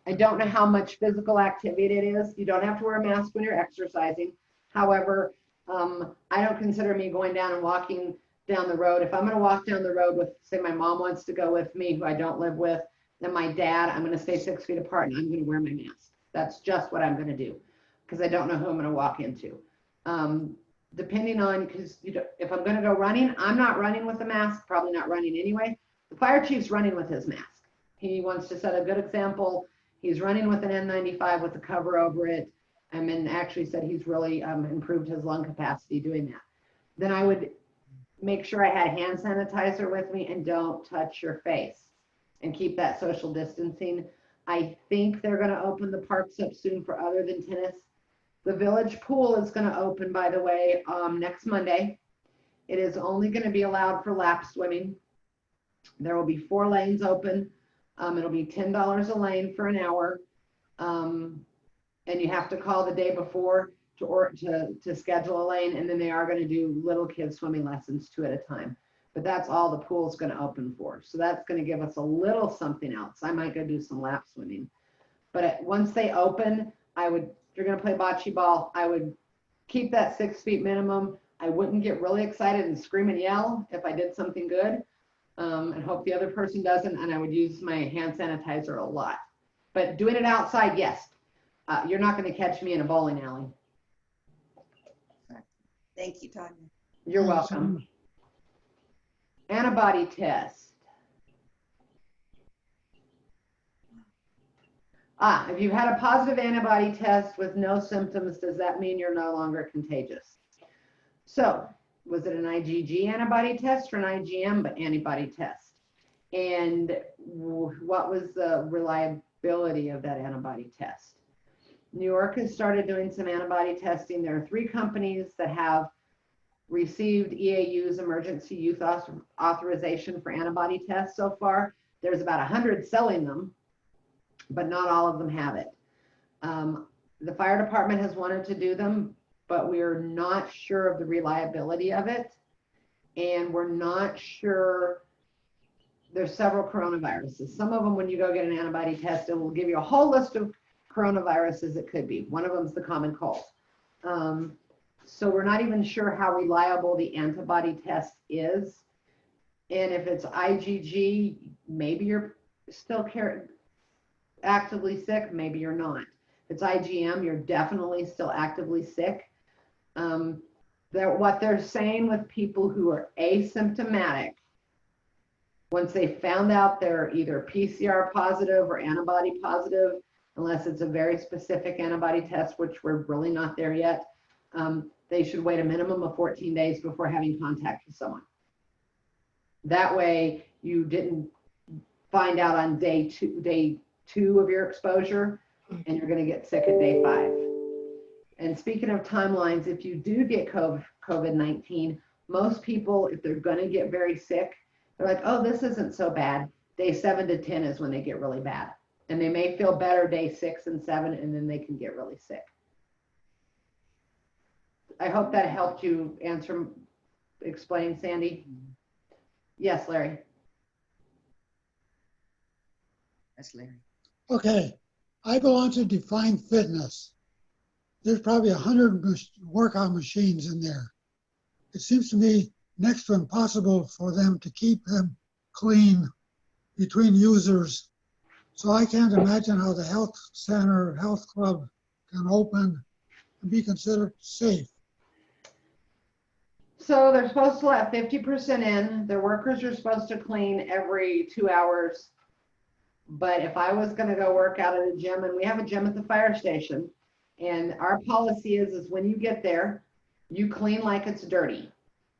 don't know how much physical activity it is. You don't have to wear a mask when you're exercising. However, I don't consider me going down and walking down the road. If I'm going to walk down the road with, say, my mom wants to go with me, who I don't live with, then my dad, I'm going to stay 6 feet apart and I'm going to wear my mask. That's just what I'm going to do, because I don't know who I'm going to walk into. Depending on, because if I'm going to go running, I'm not running with a mask, probably not running anyway. The fire chief's running with his mask. He wants to set a good example. He's running with an N95 with a cover over it, and then actually said he's really improved his lung capacity doing that. Then I would make sure I had hand sanitizer with me and don't touch your face and keep that social distancing. I think they're going to open the parks up soon for other than tennis. The village pool is going to open, by the way, next Monday. It is only going to be allowed for lap swimming. There will be 4 lanes open. It'll be $10 a lane for an hour. And you have to call the day before to schedule a lane. And then they are going to do little kids swimming lessons 2 at a time. But that's all the pool's going to open for. So that's going to give us a little something else. I might go do some lap swimming. But once they open, if you're going to play bocce ball, I would keep that 6 feet minimum. I wouldn't get really excited and scream and yell if I did something good. and hope the other person doesn't. And I would use my hand sanitizer a lot. But doing it outside, yes. You're not going to catch me in a bowling alley. Thank you, Tanya. You're welcome. Antibody test. If you've had a positive antibody test with no symptoms, does that mean you're no longer contagious? So, was it an IgG antibody test or an IgM antibody test? And what was the reliability of that antibody test? New York has started doing some antibody testing. There are 3 companies that have received EAU's emergency use authorization for antibody tests so far. There's about 100 selling them, but not all of them have it. The fire department has wanted to do them, but we're not sure of the reliability of it. And we're not sure, there's several coronaviruses. Some of them, when you go get an antibody test, it will give you a whole list of coronaviruses it could be. One of them is the common cold. So we're not even sure how reliable the antibody test is. And if it's IgG, maybe you're still actively sick, maybe you're not. If it's IgM, you're definitely still actively sick. What they're saying with people who are asymptomatic, once they found out they're either PCR positive or antibody positive, unless it's a very specific antibody test, which we're really not there yet, they should wait a minimum of 14 days before having contact with someone. That way you didn't find out on day two of your exposure, and you're going to get sick at day 5. And speaking of timelines, if you do get COVID-19, most people, if they're going to get very sick, they're like, oh, this isn't so bad. Day 7 to 10 is when they get really bad. And they may feel better day 6 and 7, and then they can get really sick. I hope that helped you explain, Sandy. Yes, Larry. That's Larry. Okay, I belong to Define Fitness. There's probably 100 workout machines in there. It seems to me next to impossible for them to keep them clean between users. So I can't imagine how the health center, health club can open and be considered safe. So they're supposed to let 50% in. Their workers are supposed to clean every 2 hours. But if I was going to go work out at a gym, and we have a gym at the fire station, and our policy is when you get there, you clean like it's dirty.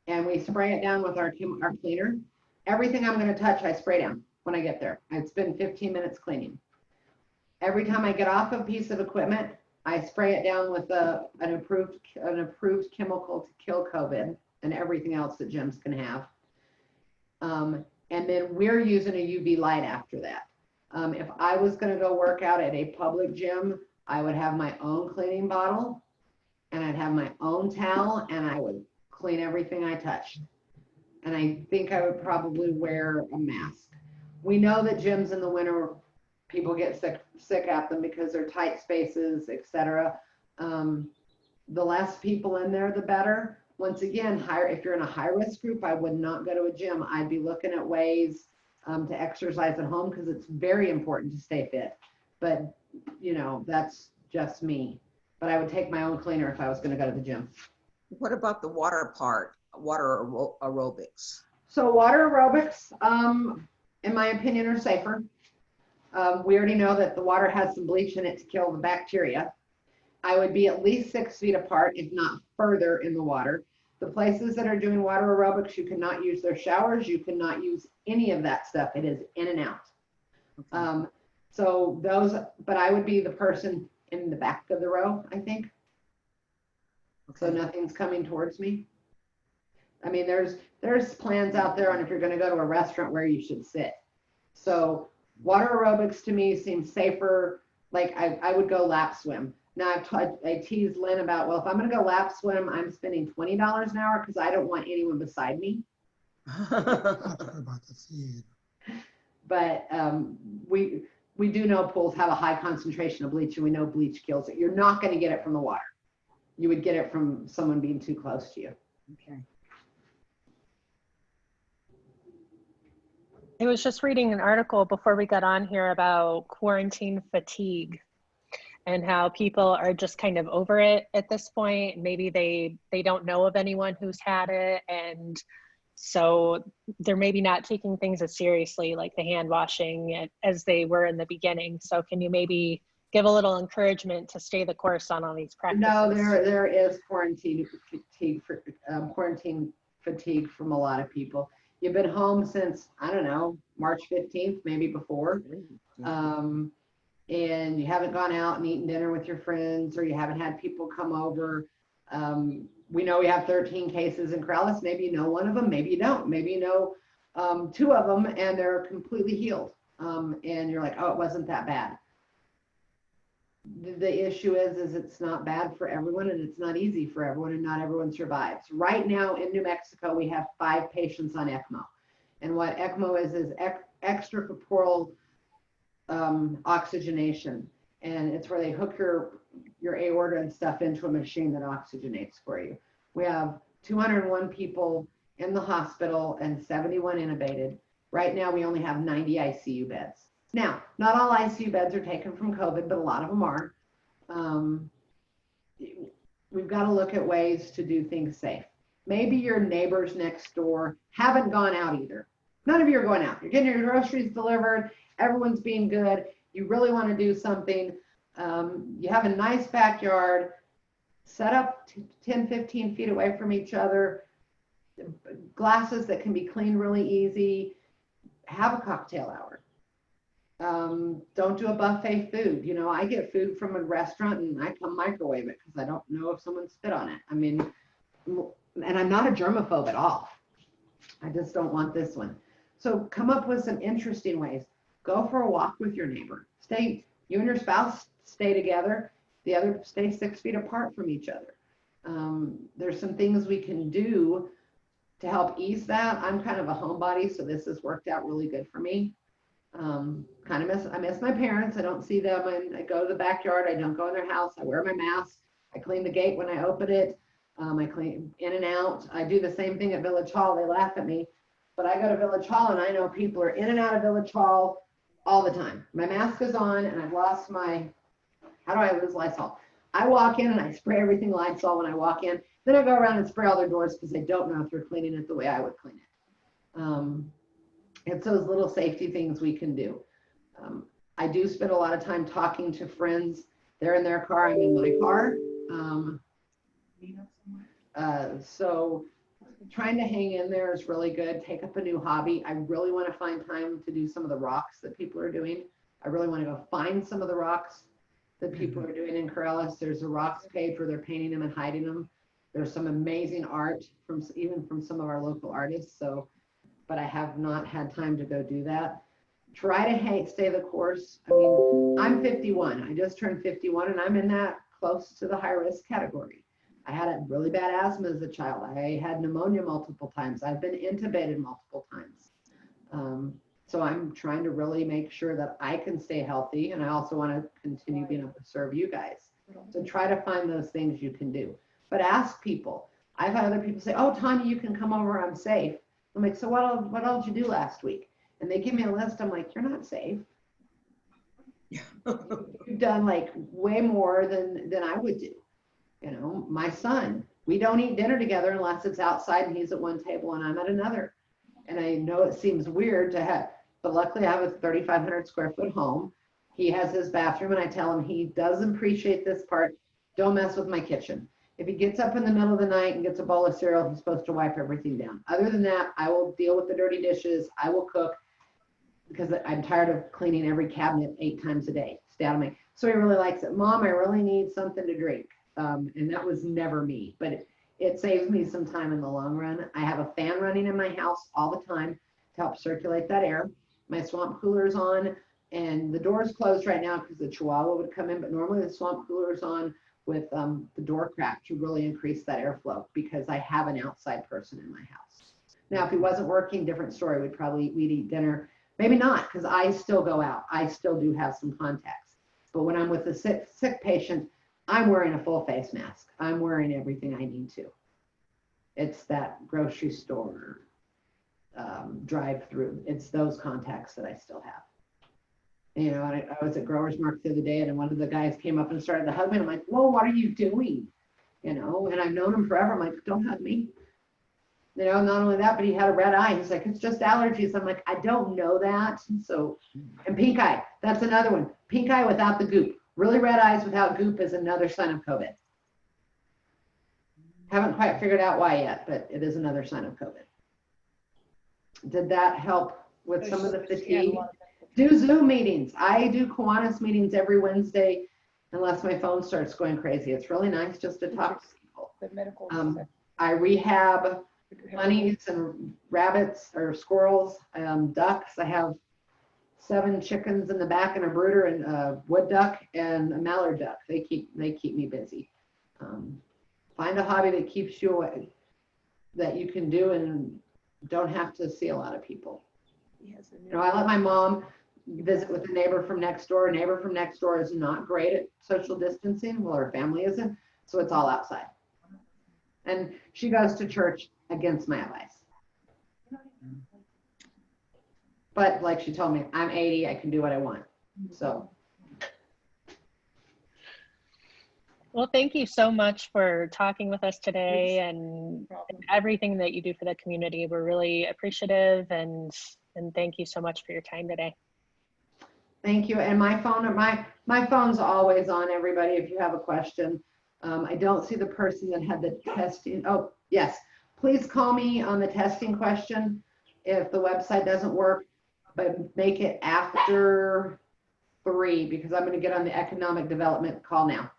And we spray it down with our cleaner. Everything I'm going to touch, I spray down when I get there. I spend 15 minutes cleaning. Every time I get off a piece of equipment, I spray it down with an approved chemical to kill COVID and everything else that gyms can have. And then we're using a UV light after that. If I was going to go work out at a public gym, I would have my own cleaning bottle, and I'd have my own towel, and I would clean everything I touched. And I think I would probably wear a mask. We know that gyms in the winter, people get sick at them because they're tight spaces, etc. The less people in there, the better. Once again, if you're in a high-risk group, I would not go to a gym. I'd be looking at ways to exercise at home, because it's very important to stay fit. But, you know, that's just me. But I would take my own cleaner if I was going to go to the gym. What about the water part, water aerobics? So water aerobics, in my opinion, are safer. We already know that the water has some bleach in it to kill the bacteria. I would be at least 6 feet apart, if not further, in the water. The places that are doing water aerobics, you cannot use their showers. You cannot use any of that stuff. It is in and out. Okay. So those, but I would be the person in the back of the row, I think. Okay. So nothing's coming towards me. I mean, there's plans out there on if you're going to go to a restaurant where you should sit. So water aerobics to me seems safer. Like I would go lap swim. Now I teased Lynn about, well, if I'm going to go lap swim, I'm spending $20 an hour because I don't want anyone beside me. But we do know pools have a high concentration of bleach, and we know bleach kills it. You're not going to get it from the water. You would get it from someone being too close to you. Okay. I was just reading an article before we got on here about quarantine fatigue and how people are just kind of over it at this point. Maybe they don't know of anyone who's had it, and so they're maybe not taking things as seriously, like the hand washing, as they were in the beginning. So can you maybe give a little encouragement to stay the course on all these practices? No, there is quarantine fatigue from a lot of people. You've been home since, I don't know, March 15th, maybe before. And you haven't gone out and eaten dinner with your friends, or you haven't had people come over. We know we have 13 cases in Corrales. Maybe you know one of them, maybe you don't. Maybe you know 2 of them and they're completely healed. And you're like, oh, it wasn't that bad. The issue is it's not bad for everyone, and it's not easy for everyone, and not everyone survives. Right now in New Mexico, we have 5 patients on ECMO. And what ECMO is extracorporeal oxygenation. And it's where they hook your aorta and stuff into a machine that oxygenates for you. We have 201 people in the hospital and 71 intubated. Right now, we only have 90 ICU beds. Now, not all ICU beds are taken from COVID, but a lot of them are. We've got to look at ways to do things safe. Maybe your neighbors next door haven't gone out either. None of you are going out. You're getting your groceries delivered. Everyone's being good. You really want to do something. You have a nice backyard. Set up 10, 15 feet away from each other. Glasses that can be cleaned really easy. Have a cocktail hour. Don't do a buffet food. You know, I get food from a restaurant and I come microwave it because I don't know if someone spit on it. I mean, and I'm not a germaphobe at all. I just don't want this one. So come up with some interesting ways. Go for a walk with your neighbor. You and your spouse stay together. The other stay 6 feet apart from each other. There's some things we can do to help ease that. I'm kind of a homebody, so this has worked out really good for me. I miss my parents. I don't see them, and I go to the backyard. I don't go in their house. I wear my mask. I clean the gate when I open it. I clean in and out. I do the same thing at Village Hall. They laugh at me, but I go to Village Hall and I know people are in and out of Village Hall all the time. My mask is on and I've lost how do I lose Lysol? I walk in and I spray everything Lysol when I walk in. Then I go around and spray all their doors because I don't know if they're cleaning it the way I would clean it. It's those little safety things we can do. I do spend a lot of time talking to friends. They're in their car, I'm in my car. So trying to hang in there is really good. Take up a new hobby. I really want to find time to do some of the rocks that people are doing. I really want to go find some of the rocks that people are doing in Corrales. There's a rocks page where they're painting them and hiding them. There's some amazing art even from some of our local artists. But I have not had time to go do that. Try to stay the course. I mean, I'm 51. I just turned 51 and I'm in that close to the high risk category. I had a really bad asthma as a child. I had pneumonia multiple times. I've been intubated multiple times. So I'm trying to really make sure that I can stay healthy, and I also want to continue being able to serve you guys. So try to find those things you can do. But ask people. I've had other people say, oh, Tanya, you can come over, I'm safe. I'm like, so what else did you do last week? And they give me a list. I'm like, you're not safe. You've done like way more than I would do. You know, my son, we don't eat dinner together unless it's outside and he's at one table and I'm at another. And I know it seems weird to have, but luckily I have a 3,500 square foot home. He has his bathroom and I tell him he does appreciate this part. Don't mess with my kitchen. If he gets up in the middle of the night and gets a bowl of cereal, he's supposed to wipe everything down. Other than that, I will deal with the dirty dishes. I will cook because I'm tired of cleaning every cabinet 8 times a day. Stay out of my. So he really likes it. Mom, I really need something to drink. And that was never me, but it saves me some time in the long run. I have a fan running in my house all the time to help circulate that air. My swamp cooler is on and the door is closed right now because the chihuahua would come in, but normally the swamp cooler is on with the door crack to really increase that airflow because I have an outside person in my house. Now, if he wasn't working, different story. We'd eat dinner. Maybe not, because I still go out. I still do have some contacts. But when I'm with a sick patient, I'm wearing a full face mask. I'm wearing everything I need to. It's that grocery store, drive through. It's those contacts that I still have. You know, I was at Growers Market the other day, and one of the guys came up and started to hug me. I'm like, whoa, what are you doing? You know, and I've known him forever. I'm like, don't hug me. You know, not only that, but he had a red eye. He's like, it's just allergies. I'm like, I don't know that. So, and pink eye, that's another one. Pink eye without the goop. Really red eyes without goop is another sign of COVID. Haven't quite figured out why yet, but it is another sign of COVID. Did that help with some of the fatigue? Do Zoom meetings. I do Kiwanis meetings every Wednesday unless my phone starts going crazy. It's really nice just to talk to people. The medical. I rehab bunnies and rabbits or squirrels, ducks. I have 7 chickens in the back and a brooder and a wood duck and a mallard duck. They keep me busy. Find a hobby that keeps you away, that you can do and don't have to see a lot of people. You know, I let my mom visit with a neighbor from next door. A neighbor from next door is not great at social distancing. Well, her family isn't, so it's all outside. And she goes to church against my advice. But like she told me, I'm 80, I can do what I want. So. Well, thank you so much for talking with us today and everything that you do for the community. We're really appreciative and thank you so much for your time today. Thank you. And my phone's always on, everybody, if you have a question. I don't see the person that had the testing. Oh, yes. Please call me on the testing question if the website doesn't work, but make it after 3 because I'm going to get on the economic development call now.